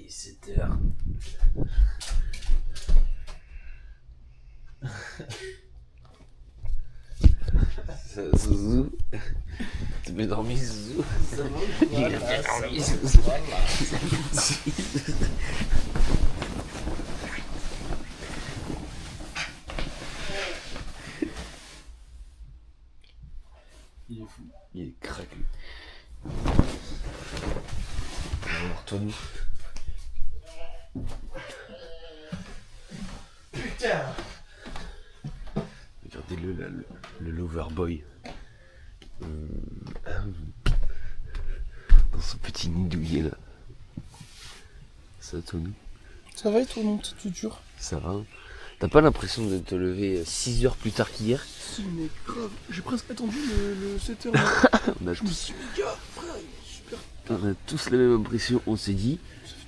est 7h. Zouzou. Tu peux dormir, Zouzou? Ça va? Il a bien dormi, Zouzou. Il est fou. Il est craqué. Alors, toi, nous. Putain! Regardez-le là, le Loverboy. Dans son petit nid douillet là. Ça va, toi, nous? Ça va et toi, mon petit tutur? Ça va. T'as pas l'impression de te lever 6 heures plus tard qu'hier? Si, mais grave. J'ai presque attendu le 7h. Je me suis dit, gars, frère, il est super. On a tous la même impression, on s'est dit.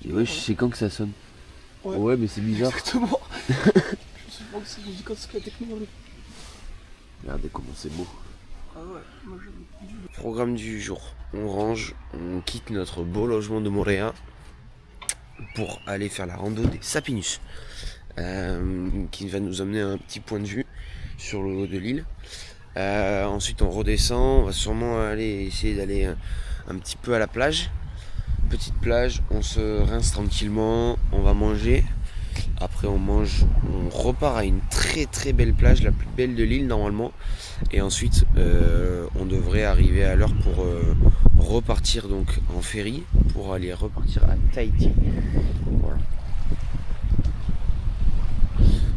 Et ouais, je sais quand que ça sonne. Ouais, mais c'est bizarre. Exactement. Je me suis demandé si je me dis quand est-ce que la techno arrive. Regardez comment c'est beau. Ah ouais, moi j'aime du. Programme du jour. On range, on quitte notre beau logement de Moréa pour aller faire la rando des Sapinus. Qui va nous amener à un petit point de vue sur le haut de l'île. Ensuite on redescend, on va sûrement aller essayer d'aller un petit peu à la plage. Petite plage, on se rince tranquillement, on va manger. Après on mange, on repart à une très très belle plage, la plus belle de l'île normalement. Et ensuite on devrait arriver à l'heure pour repartir donc en ferry pour aller repartir à Tahiti. Voilà.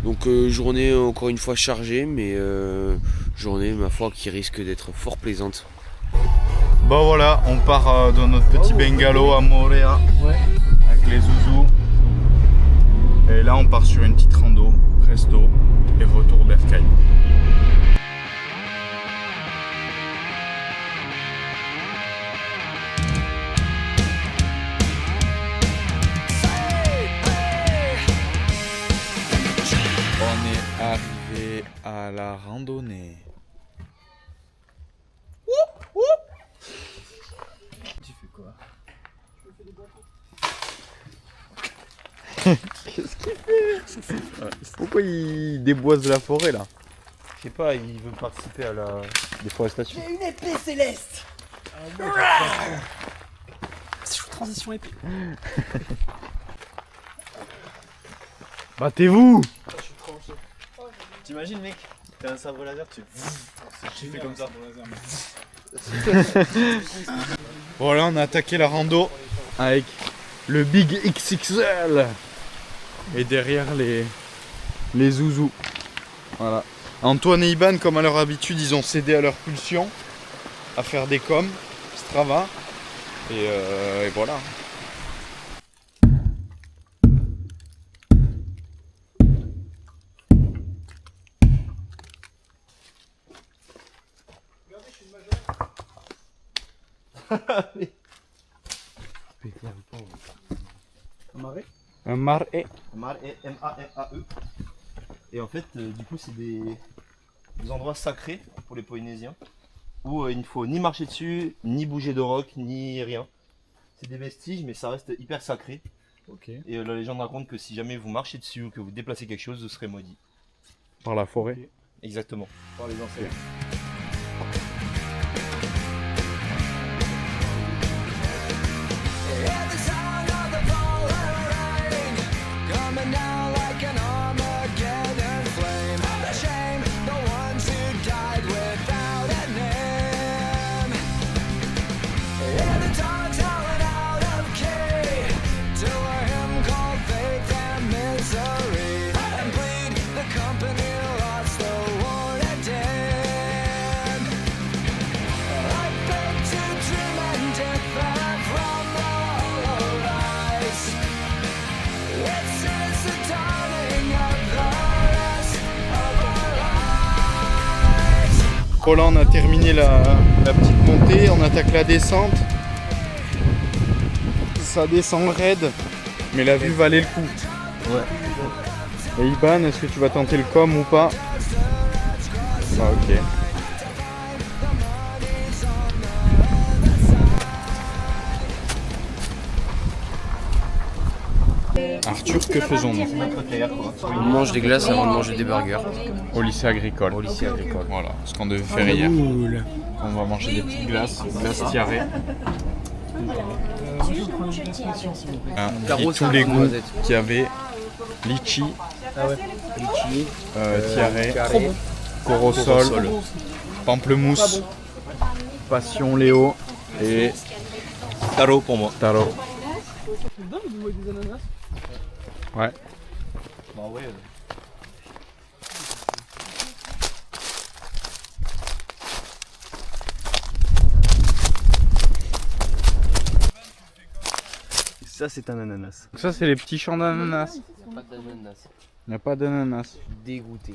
Donc journée encore une fois chargée, mais journée ma foi qui risque d'être fort plaisante. Bon voilà, on part dans notre petit bungalow à Moréa, Ouais. avec les zouzous. Et là on part sur une petite rando, resto et retour Bercail. On est arrivé à la randonnée. Tu fais quoi? Qu'est-ce qu'il fait? Pourquoi il déboise la forêt là? Je sais pas, il veut participer à la déforestation. J'ai une épée céleste! Transition épée. Battez-vous! Je suis tranché. T'imagines mec, t'as un sabre laser, tu fais comme ça. Voilà, on a attaqué la rando avec le Big XXL et derrière les zouzous. Voilà. Antoine et Iban, comme à leur habitude, ils ont cédé à leur pulsion à faire des coms, Strava et voilà. Marée? Un marais. Marais, M-A-R-A-E. Et en fait, du coup, c'est des endroits sacrés pour les Polynésiens où il ne faut ni marcher dessus, ni bouger de roc, ni rien. C'est des vestiges, mais ça reste hyper sacré. Ok. Et la légende raconte que si jamais vous marchez dessus ou que vous déplacez quelque chose, vous serez maudit. Par la forêt. Exactement. Par les ancêtres. Bon là on a terminé la petite montée, on attaque la descente. Ça descend raide, mais la vue valait le coup. Ouais. Et Iban, est-ce que tu vas tenter le com ou pas? Ah ok. Arthur, que faisons-nous? On mange des glaces avant de manger des burgers. Au lycée agricole. Au lycée agricole. Voilà, ce qu'on devait faire hier. On va manger des petites glaces, glaces tiaré. Et tous les goûts qu'il y avait, litchi, tiaré, corosol, pamplemousse, passion Léo et Taro pour moi. taro. C'est dingue de voir des ananas. Ouais. Bah ouais. Ça c'est un ananas. Donc ça c'est les petits champs d'ananas. Pas d'ananas. Il n'y a pas d'ananas. Dégoûté.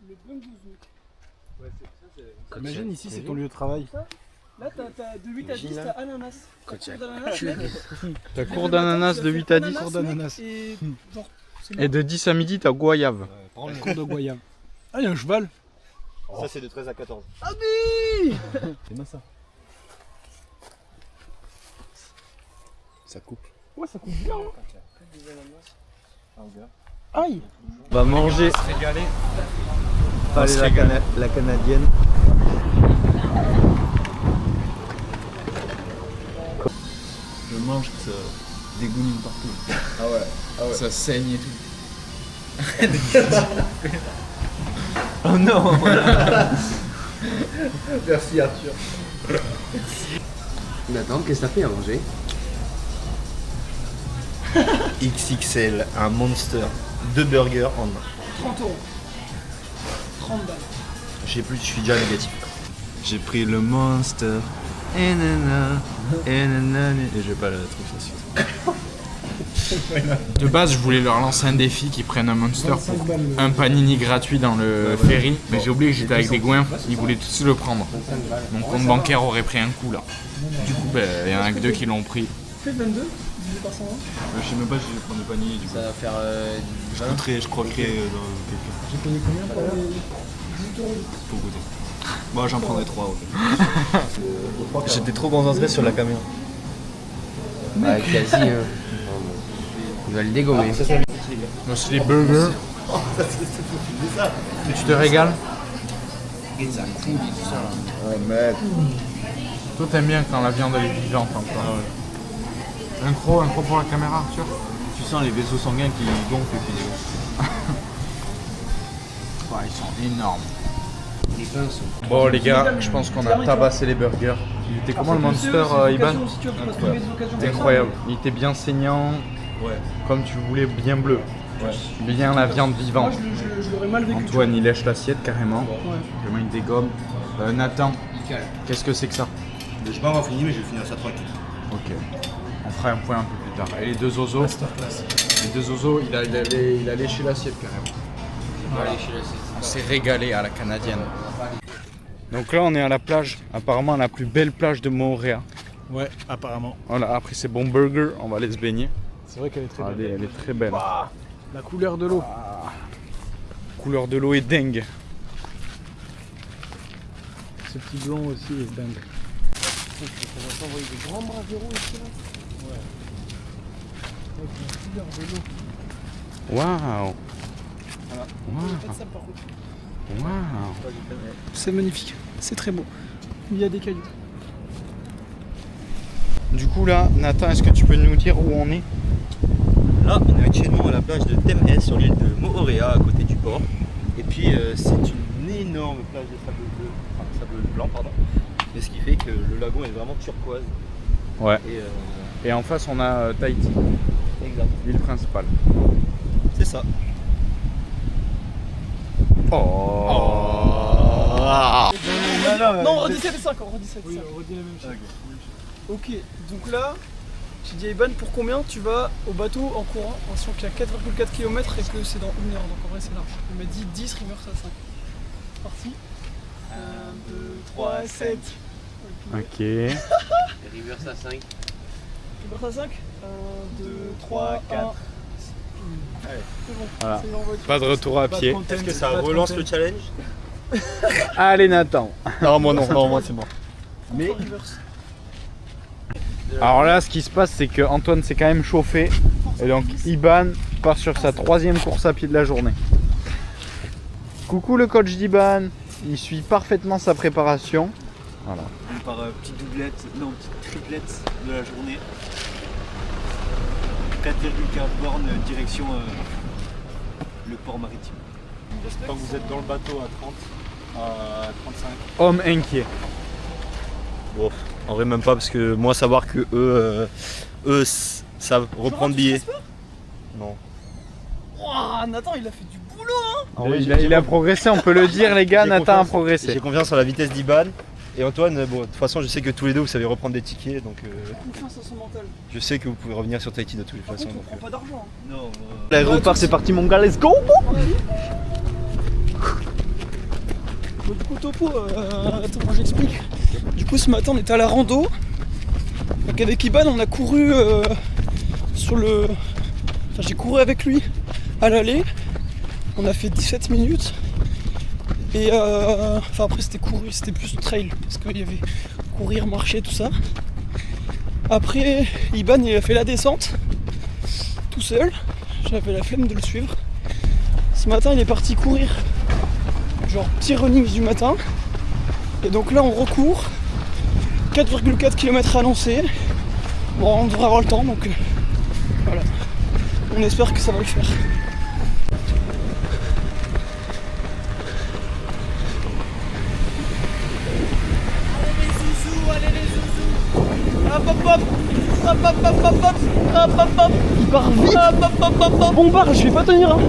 Le bon gouzou. Imagine ici, c'est ton lieu de travail. Là, t'as de 8 à 10, t'as ananas. Quand il y a D'ananas, que des- T'as cours d'ananas de 8 à 10 Ananas, d'ananas. Hmm. Et genre, c'est et de 10 à midi t'as goyave. le cours de goyave. Ah, il y a un cheval. Ça c'est de 13 à 14. C'est moi ça. Ça coupe. Ouais, ça coupe bien. Aïe. On va manger. Allez, la canadienne. Je mange que ça dégouline partout. Ah ouais. Ça saigne et tout. Oh non. Merci Arthur. Nathan, qu'est-ce que t'as fait à manger? XXL, un monster. 2 burgers en un. 30 euros. 30 balles. Je sais plus, je suis déjà négatif. J'ai pris le monster. Et nana, et je vais pas la trouver ça suite. De base je voulais leur lancer un défi qu'ils prennent un monster pour un panini gratuit dans le ferry. Mais j'ai oublié que j'étais avec des goinfres, ils voulaient tous le prendre. Mon compte bancaire aurait pris un coup là. Du coup il y en a que 2 qui l'ont pris. Fait 22, divisé par 120. Je sais même pas si je vais prendre le panier du coup. Ça va faire Je croquerai dans quelqu'un J'ai payé combien pour les 18 euros? pour goûter. Moi j'en prendrai 3. J'étais trop concentré sur la caméra. bah, quasi. Il va le dégommer. Non, c'est les burgers. Tu te régales? Toi t'aimes bien quand la viande elle est vivante encore. Un croc pour la caméra Arthur. Tu sens les vaisseaux sanguins qui gonflent et puis. Ouais, ils sont énormes. Les pains sont. Bon les gars, je pense qu'on a tabassé les burgers. Il était comment le monster Iban? C'était incroyable. Il était bien saignant, Ouais. comme tu voulais, bien bleu. Bien la viande Moi, vivante. je l'aurais mal vécu. Antoine il lèche l'assiette carrément. Ouais. Vraiment il dégomme. Nathan, qu'est-ce que c'est que ça? Je sais pas avoir fini, mais je vais finir ça tranquille. Ok. On fera un point un peu plus tard. Et les 2 oiseaux? Les 2 oiseaux, il a léché l'assiette carrément. On s'est régalé à la canadienne. Donc là on est à la plage, apparemment la plus belle plage de Moorea. Ouais, apparemment. Voilà, après ces bons burgers, on va aller se baigner. C'est vrai qu'elle est très belle. Elle est très belle. La couleur de l'eau. Couleur de l'eau est dingue. Ce petit blanc aussi est dingue. On va envoyer des grands braveros ici là. Ouais. Avec la couleur de l'eau. Waouh. Voilà. Waouh. Faites ça par contre. Waouh. C'est magnifique. C'est très beau. Il y a des cailloux. Du coup là, Nathan, est-ce que tu peux nous dire où on est? Là, on est actuellement à la plage de Temhes sur l'île de Moorea à côté du port. Et puis c'est une énorme plage de sable bleu, enfin sable blanc pardon. Et ce qui fait que le lagon est vraiment turquoise. Ouais. Et Et en face on a Tahiti, exact. l'île principale. C'est ça. Non, redis-7 et 5, redis-7 et 5. Redis la même chose. Ok, donc là, j'ai dit à Iban pour combien tu vas au bateau en courant, en sachant qu'il y a 4,4 km et que c'est dans 1 heure, donc en vrai c'est large. Il m'a dit 10 reverse à 5. Parti. 1, 2, 3, 7. Ok. Reverse à 5. Reverse à 5. 1, 2, 3, 4. C'est bon, Voilà. c'est envoyé. Pas de retour à pied. Est-ce que ça relance le challenge? Allez Nathan. Non, moi non, moi c'est bon. Mais Mais- reverse. Alors là, ce qui se passe, c'est que Antoine s'est quand même chauffé. Et donc Iban part sur sa 3e course à pied de la journée. Coucou le coach d'Iban, il suit parfaitement sa préparation. Voilà. Par petite doublette, non petite triplette de la journée. 4,4 bornes direction le port maritime. J'espère que vous êtes dans le bateau à 30, à 35. Homme inquiet. Bon, en vrai même pas parce que moi savoir que eux savent reprendre billets. Non. Ouah, Nathan il a fait du boulot hein. Il a progressé, on peut le dire les gars, J'ai Nathan a confiance. progressé. J'ai confiance en la vitesse d'Iban. Et Antoine, bon, de toute façon je sais que tous les deux vous savez reprendre des tickets donc Confiance en son mental. je sais que vous pouvez revenir sur Tahiti de toutes les Par façons. contre on donc, prend pas d'argent hein. Non, L'aéroport c'est parti mon gars, let's go. Bon, du coup topo, attends moi j'explique. Du coup ce matin on était à la rando. Donc avec Iban on a couru sur le... Enfin j'ai couru avec lui à l'aller. On a fait 17 minutes. Et enfin après c'était couru, c'était plus trail. Parce qu'il y avait courir, marcher, tout ça. Après Iban il a fait la descente. Tout seul. J'avais la flemme de le suivre. Ce matin il est parti courir. Genre petit running du matin. Et donc là on recourt. 4,4 km à lancer. Bon on devrait avoir le temps donc voilà. On espère que ça va le faire. Allez les zouzous. Hop hop hop. Hop hop hop hop hop. Hop hop hop. Il part vite. Hop hop hop hop hop. Bon barre, je vais pas tenir hein.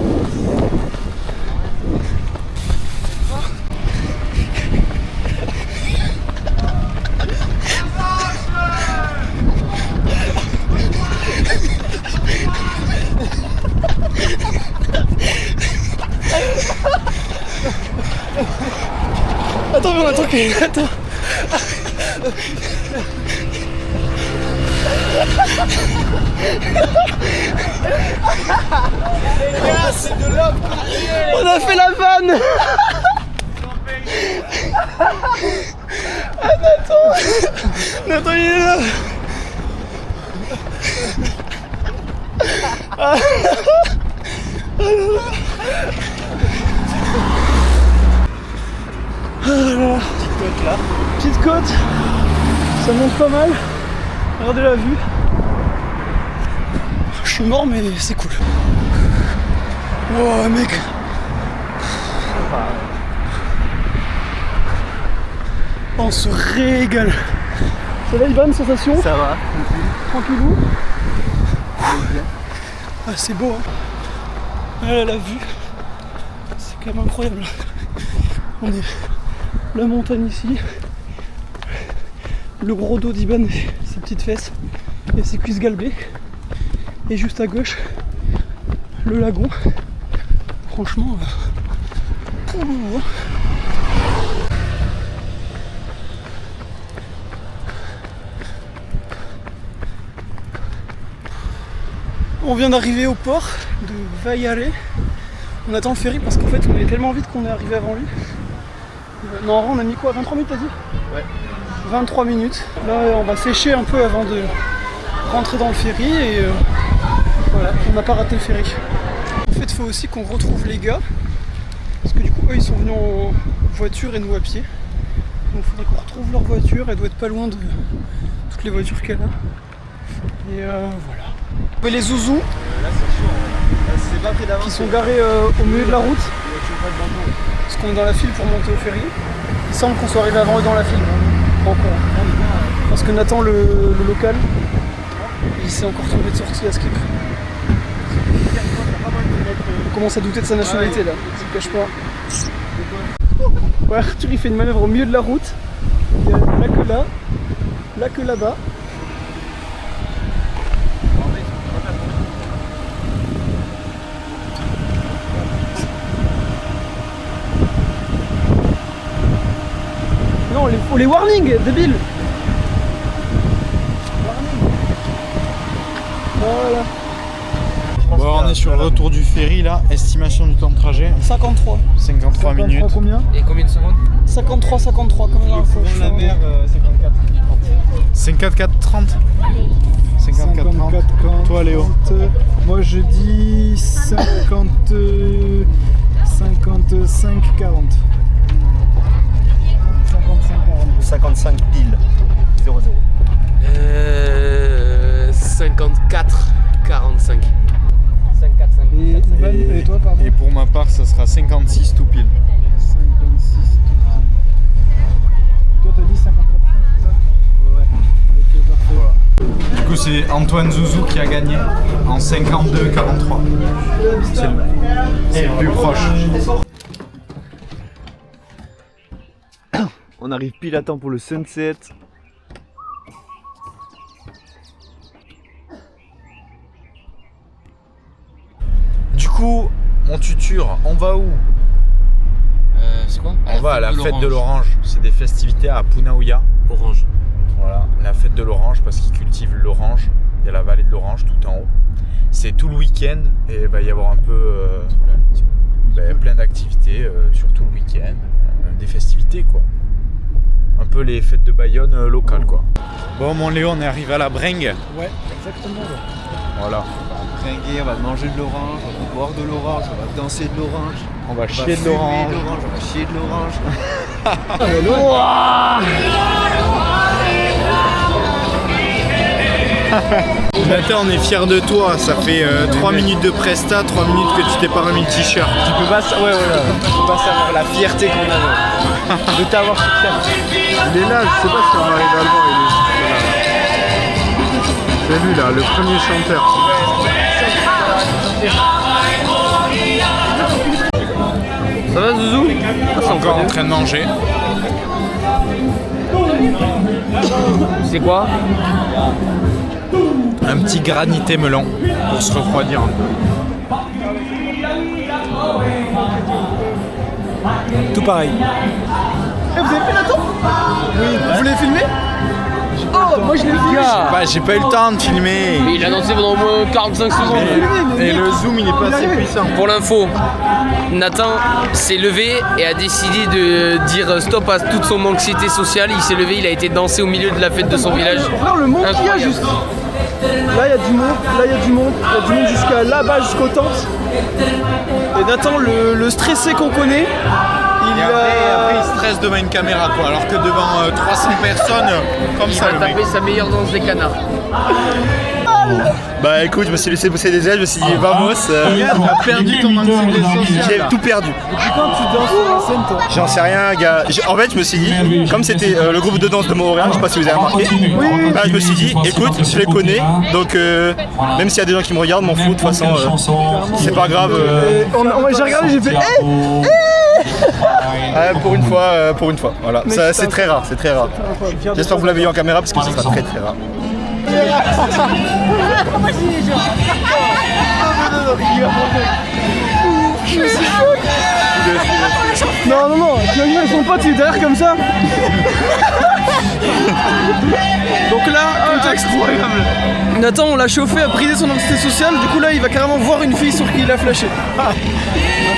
Attends, mais attends, attends. les gars, c'est de l'homme. On a fait la vanne. Ah Nathan. Nathan il est là. Ah. Petite côte là. Petite côte, ça monte pas mal. Regardez la vue. Je suis mort mais c'est cool. Oh mec. On se régale. Ça va Ivan, sensation? Ça va. Tranquillou. Ah c'est beau hein. Ah là, la vue. C'est quand même incroyable. On est la montagne ici. Le gros dos d'Iban et ses petites fesses et ses cuisses galbées. Et juste à gauche, le lagon. Franchement, on vient d'arriver au port de Vaiare. On attend le ferry parce qu'en fait on est tellement vite qu'on est arrivé avant lui. Non, en vrai, on a mis quoi, 23 minutes t'as dit? Ouais. 23 minutes. Là on va sécher un peu avant de rentrer dans le ferry et voilà, on n'a pas raté le ferry. En fait il faut aussi qu'on retrouve les gars. Parce que du coup eux ils sont venus en voiture et nous à pied. Donc il faudrait qu'on retrouve leur voiture, elle doit être pas loin de toutes les voitures qu'elle a. Et voilà. Et les zouzous Là c'est chaud. Là, c'est pas pris d'avance. qui sont garés au milieu de la route. Parce qu'on est dans la file pour monter au ferry. Il semble qu'on soit arrivé avant eux dans la file. Encore. Parce que Nathan le local, il s'est encore trouvé de sortie à skip. On commence à douter de sa nationalité là, je le cache pas. Ouais, Arthur il fait une manœuvre au milieu de la route. Il y a là que là que là-bas. Non, les warnings, débile. Warning. Voilà. Bon, on est sur le retour du ferry là, estimation du temps de trajet 53. 53 minutes. Combien? Et combien de secondes? 53 comme la dernière fois. La mer, c'est 24. 54 30 54 54, 40. Toi, Léo. Moi je dis 50, 55, 40. 55, 40. 55 pile. 0-0. 54, 45. 54, 55. Et Ivan, et toi, pardon? Et pour ma part, ça sera 56 tout pile. 56. Toi, t'as dit 54, c'est ça? Ouais. Ok, parfait. Voilà. Du coup, c'est Antoine Zouzou qui a gagné en 52-43. C'est le plus proche. On arrive pile à temps pour le sunset. Du coup, mon tuteur, on va où? C'est quoi? On va à la fête de l'orange. C'est des festivités à Punaouia. Orange. Voilà, la fête de l'orange parce qu'ils cultivent l'orange. Il y a la vallée de l'orange tout en haut. C'est tout le week-end et il va y avoir un peu plein d'activités, surtout le week-end, des festivités quoi. Un peu les fêtes de Bayonne locales quoi. Bon mon Léo, on est arrivé à la bringue. Ouais, exactement. Ouais. Voilà. Tringuer, on va manger de l'orange, on va boire de l'orange, on va danser de l'orange. On va On va chier de fumer l'orange. on va chier de l'orange. Nathan, on est fiers de toi. Ça fait 3 minutes de presta, 3 minutes que tu t'es pas remis le t-shirt. Tu peux pas savoir la fierté qu'on avait de t'avoir sur scène. Il est là, je sais pas si on arrive à le voir. C'est lui là, le premier chanteur. Ça va Zouzou? Encore en train de manger. C'est quoi? Un petit granité melon pour se refroidir. Tout pareil. Eh, vous avez fait la tour? Oui. Vous l'avez filmé? Oh, moi je l'ai filmé. Bah, j'ai pas eu le temps de filmer. Mais il a lancé pendant au moins 45 secondes. Et le zoom il est pas assez puissant. Pour l'info, Nathan s'est levé et a décidé de dire stop à toute son anxiété sociale. Il s'est levé, il a été danser au milieu de la fête de son village. Non, le monde qu'il y a juste. Là il y a du monde, là il y a du monde, jusqu'à là-bas, jusqu'aux tentes. Et Nathan, le stressé qu'on connaît, Après il stresse devant une caméra quoi, alors que devant 300 personnes, comme Il ça va le mec. taper sa meilleure danse des canards. Bah écoute, je me suis laissé pousser des ailes, je me suis dit vamos. T'as perdu ton anxiété J'ai sociale. tout perdu. depuis quand tu danses sur la scène toi? J'en sais rien, gars. En fait, je me suis dit, comme c'était le groupe de danse de Montréal, je sais pas si vous avez remarqué, bah, je me suis dit, écoute, je les connais, donc même s'il y a des gens qui me regardent, m'en fous, de toute façon, c'est pas grave. J'ai regardé, j'ai fait Pour une fois, voilà. Ça, c'est très rare, c'est très rare. J'espère que vous l'avez eu en caméra parce que ce sera très très rare. Non, tu imagines avec son pote, il est derrière comme ça. Donc là, contexte incroyable. Nathan, on l'a chauffé à briser son anxiété sociale, du coup là il va carrément voir une fille sur qui il a flashé.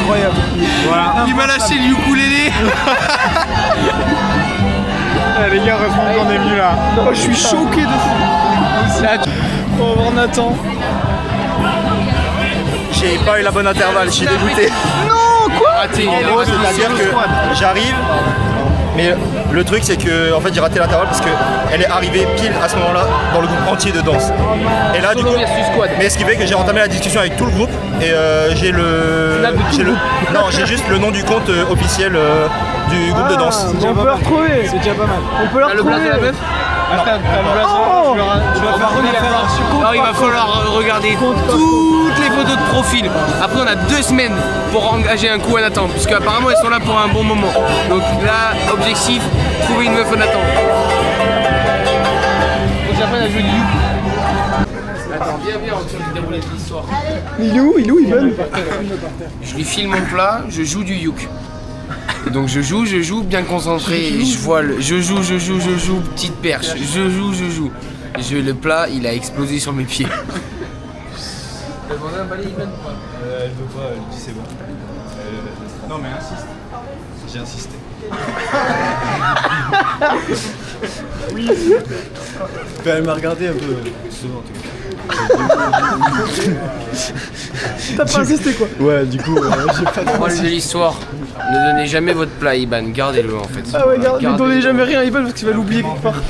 Incroyable. Voilà. Il m'a lâché le ukulélé. Les gars, heureusement qu'on est venu là. Oh, je suis choqué de fou. On va voir Nathan. J'ai pas eu la bonne intervalle, je suis dégoûté. Non, quoi? Raté. En gros, c'est-à-dire que j'arrive, mais le truc c'est que en fait j'ai raté l'intervalle parce qu'elle est arrivée pile à ce moment-là dans le groupe entier de danse. Et là du coup, mais ce qui fait que j'ai entamé la discussion avec tout le groupe et j'ai juste le nom du compte officiel du groupe de danse. On peut la retrouver. C'est déjà pas mal. On peut la Le blason de la retrouver. meuf? Alors il va falloir regarder toutes les photos de profil. Après on a 2 semaines pour engager un coup à Nathan, puisque apparemment elles sont là pour un bon moment. Donc là, objectif, trouver une meuf à Nathan. Faut que j'apprenne à jouer du uke. Attends, viens, on va dérouler l'histoire. Il est où, Ivan? Je lui file mon plat, je joue du uke. Et donc je joue, bien concentré, et je joue, petite perche, je joue. Le plat, il a explosé sur mes pieds. Elle veut un balai, Ivan ou pas? Elle veut pas, elle dit c'est bon. Non mais insiste. J'ai insisté. Oui. Elle m'a regardé un peu souvent en tout cas. T'as pas insisté quoi. Ouais, du coup, j'ai pas de Moral de l'histoire, ne donnez jamais votre plat à Iban, gardez-le en fait. Ah ouais, garde, ne Gardez-le. donnez jamais rien à Iban parce qu'il va l'oublier quelque part.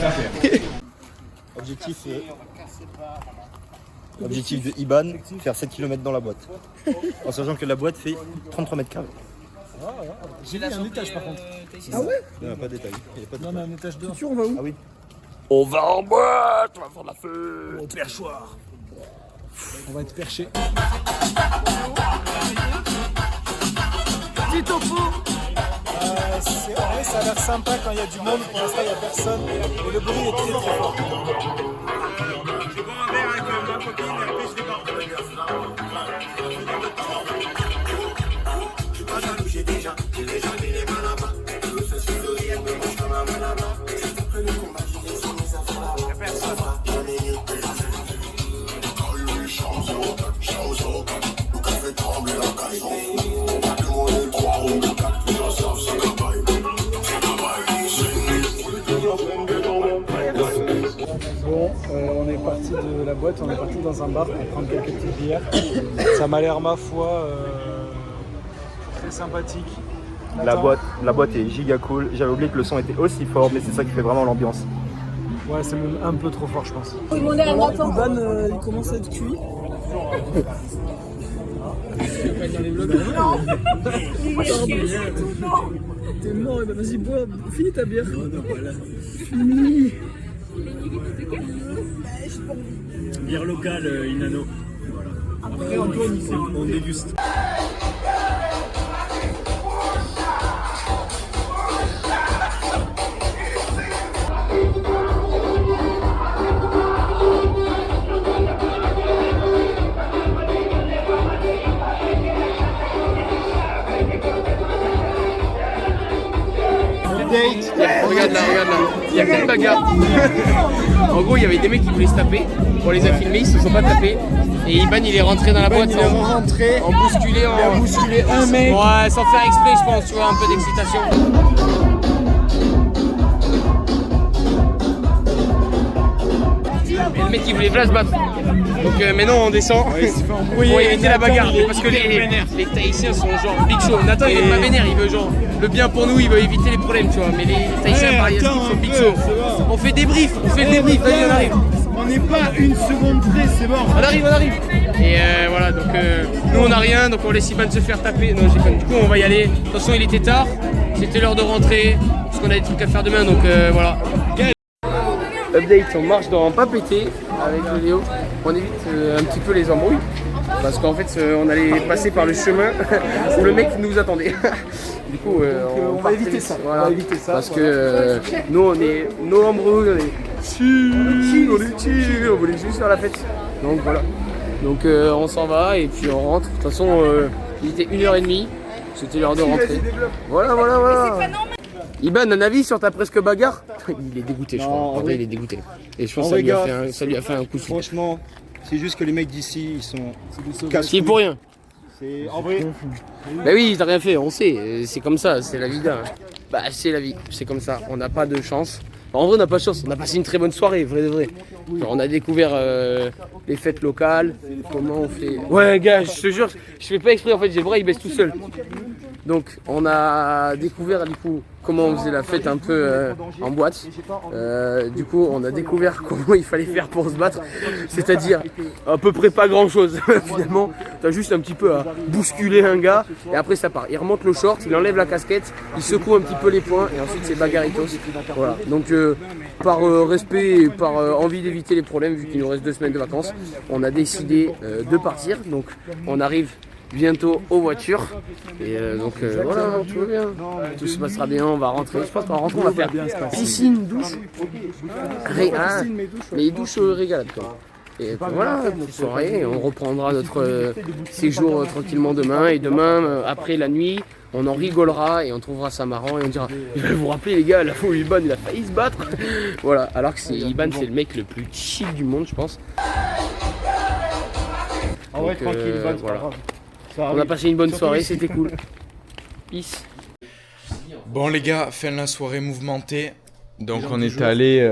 Objectif de IBAN, faire 7 km dans la boîte. En sachant que la boîte fait 33 mètres carrés. J'ai vu un étage par contre. Ah ouais Il n'y a pas de détail. Non mais un étage dehors. On va où? Ah oui. On va en boîte, on va faire la feu. Au perchoir. On va être perché. Petit topo. En vrai, ça a l'air sympa quand il y a du monde. Pour l'instant, il n'y a personne. Et le bruit est très très fort. Je bois un verre avec ma copine et après je débarque. Bon, on est parti de la boîte, on est parti dans un bar pour prendre quelques petites bières. Ça m'a l'air, ma foi, très sympathique. La boîte est giga cool. J'avais oublié que le son était aussi fort, mais c'est ça qui fait vraiment l'ambiance. Ouais, c'est même un peu trop fort, je pense. Demandez à Nathan. Iban, il commence à être cuit. T'es mort, Iban, vas-y, bois, finis ta bière. Finis. Bière locale, Inano. Après, on déguste. Regarde là, il y a plein de bagarres. En gros, il y avait des mecs qui voulaient se taper. On les a filmés, ils se sont pas tapés. Et Iban, il est rentré dans la boîte en bousculé, un mec. Ouais, sans faire exprès, je pense, tu vois, un peu d'excitation. Et le mec, il voulait bien se battre. Donc, mais non, on descend pour éviter la bagarre. Parce que les Tahitiens sont genre big show. Nathan, il est pas vénère, il veut genre le bien pour nous, il veut éviter les problèmes, tu vois. Mais les Tahitiens, pareil, ils sont big show. On fait débrief, vas-y, on arrive. On n'est pas une seconde près, c'est mort. On arrive. Et voilà, donc nous on a rien, donc on laisse Iban se faire taper. Non, j'ai pas. Du coup, on va y aller. De toute façon, il était tard, c'était l'heure de rentrer, parce qu'on a des trucs à faire demain, donc voilà. Update, on marche dans pas péter avec Léo. On évite un petit peu les embrouilles. Parce qu'en fait, on allait passer par le chemin où le mec nous attendait. Du coup, on va éviter ça. Voilà. On va éviter ça. Parce que nous, on est no embrouilles, on est chill, on voulait juste faire la fête. Donc voilà. Donc on s'en va et puis on rentre. De toute façon, il était 1h30. C'était l'heure de rentrer. Voilà. Iban, un avis sur ta presque bagarre? Il est dégoûté, je crois. En vrai, il est dégoûté. Et je pense que ça lui a fait un coup de fou. Franchement, c'est juste que les mecs d'ici, ils sont C'est pour rien. C'est en vrai. Bah oui, t'as rien fait, on sait. C'est comme ça, c'est la vie d'un. Bah c'est la vie, c'est comme ça. On n'a pas de chance. En vrai, on n'a pas de chance. On a passé une très bonne soirée, vrai de vrai. Genre, on a découvert les fêtes locales. Comment on fait? Ouais, gars, je te jure, je fais pas exprès. En fait, j'ai le bras, il baisse tout seul. Donc, on a découvert du coup comment on faisait la fête un peu en boîte. Du coup, on a découvert comment il fallait faire pour se battre. C'est-à-dire à peu près pas grand-chose. Finalement, t'as juste un petit peu à bousculer un gars et après ça part. Il remonte le short, il enlève la casquette, il secoue un petit peu les poings et ensuite c'est bagarritos. Voilà. Donc, par respect et par envie d'éviter les problèmes, vu qu'il nous reste 2 semaines de vacances, on a décidé de partir. Donc, on arrive bientôt aux voitures et donc voilà, tout va bien, tout se passera bien, on va rentrer. Je pense qu'en rentrant on va faire piscine, douche, mais douche régalade quoi. Et puis voilà, petite soirée, on reprendra notre séjour tranquillement demain et demain après la nuit on en rigolera et on trouvera ça marrant et on dira je vais vous rappeler les gars, la fois où Iban il a failli se battre. Voilà, alors que Iban c'est le mec le plus chill du monde je pense. En vrai, tranquille, Iban, voilà. On a passé une bonne soirée, c'était cool. Peace. Bon les gars, fin de la soirée mouvementée. Donc on est allé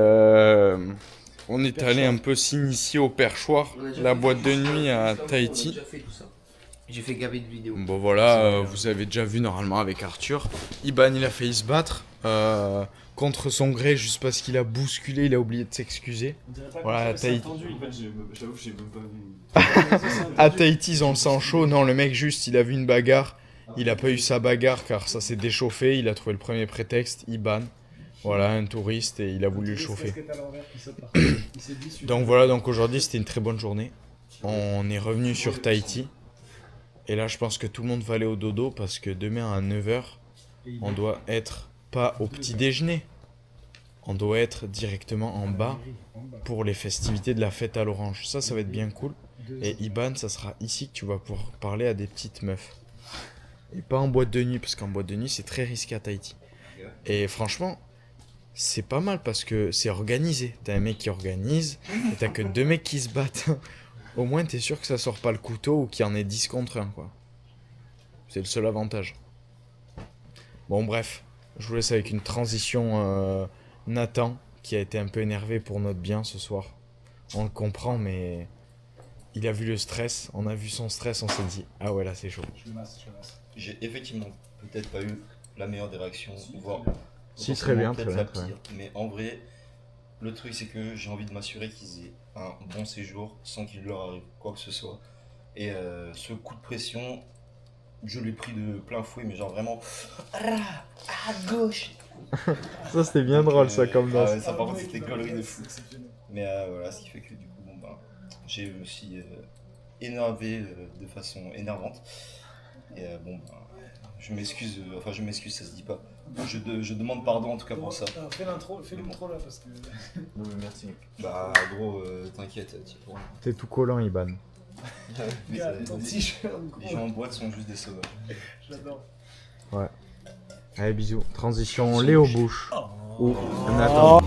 On est allé un peu s'initier au perchoir, la boîte de nuit à Tahiti. J'ai fait gaver de vidéos. Bon voilà, vous avez déjà vu normalement avec Arthur. Iban il a failli se battre contre son gré juste parce qu'il a bousculé, il a oublié de s'excuser. Voilà, à Tahiti. J'avoue que j'ai même pas vu. À Tahiti ils ont le sang chaud, non le mec juste il a vu une bagarre, il a pas eu sa bagarre car ça s'est déchauffé, il a trouvé le premier prétexte, Iban. Voilà, un touriste et il a voulu le chauffer. Donc voilà, donc aujourd'hui c'était une très bonne journée. On est revenu sur Tahiti. Et là je pense que tout le monde va aller au dodo parce que demain à 9h, on doit être pas au petit déjeuner. On doit être directement en bas pour les festivités de la fête à l'orange. Ça va être bien cool. Et Iban, ça sera ici que tu vas pouvoir parler à des petites meufs. Et pas en boîte de nuit, parce qu'en boîte de nuit c'est très risqué à Tahiti. Et franchement, c'est pas mal parce que c'est organisé. T'as un mec qui organise et t'as que 2 mecs qui se battent. Au moins t'es sûr que ça sort pas le couteau ou qu'il y en ait 10 contre 1 quoi. C'est le seul avantage. Bon bref, je vous laisse avec une transition Nathan qui a été un peu énervé pour notre bien ce soir. On le comprend mais il a vu le stress, on a vu son stress, on s'est dit ah ouais là c'est chaud. J'ai effectivement peut-être pas eu la meilleure des réactions, voire Si très bien, peut-être très la bien. pire. Mais en vrai, le truc c'est que j'ai envie de m'assurer qu'ils aient un bon séjour sans qu'il leur arrive quoi que ce soit. Et ce coup de pression, je l'ai pris de plein fouet, mais genre vraiment à gauche. Ça c'était bien drôle ça comme Ah danse. ouais, ça par contre c'était gaulerie de fou. Mais voilà, ce qui fait que du coup, bon, ben, j'ai aussi énervé de façon énervante. Et bon, ben, je m'excuse, enfin je m'excuse, ça se dit pas. Je demande pardon en tout cas pour ça. Fais l'intro là parce que. Non mais merci. Bah gros, t'inquiète, T'es tout collant Iban. les gens en boîte sont juste des sauvages. J'adore. Allez bisous. Transition Léo Bouche ou Nathan.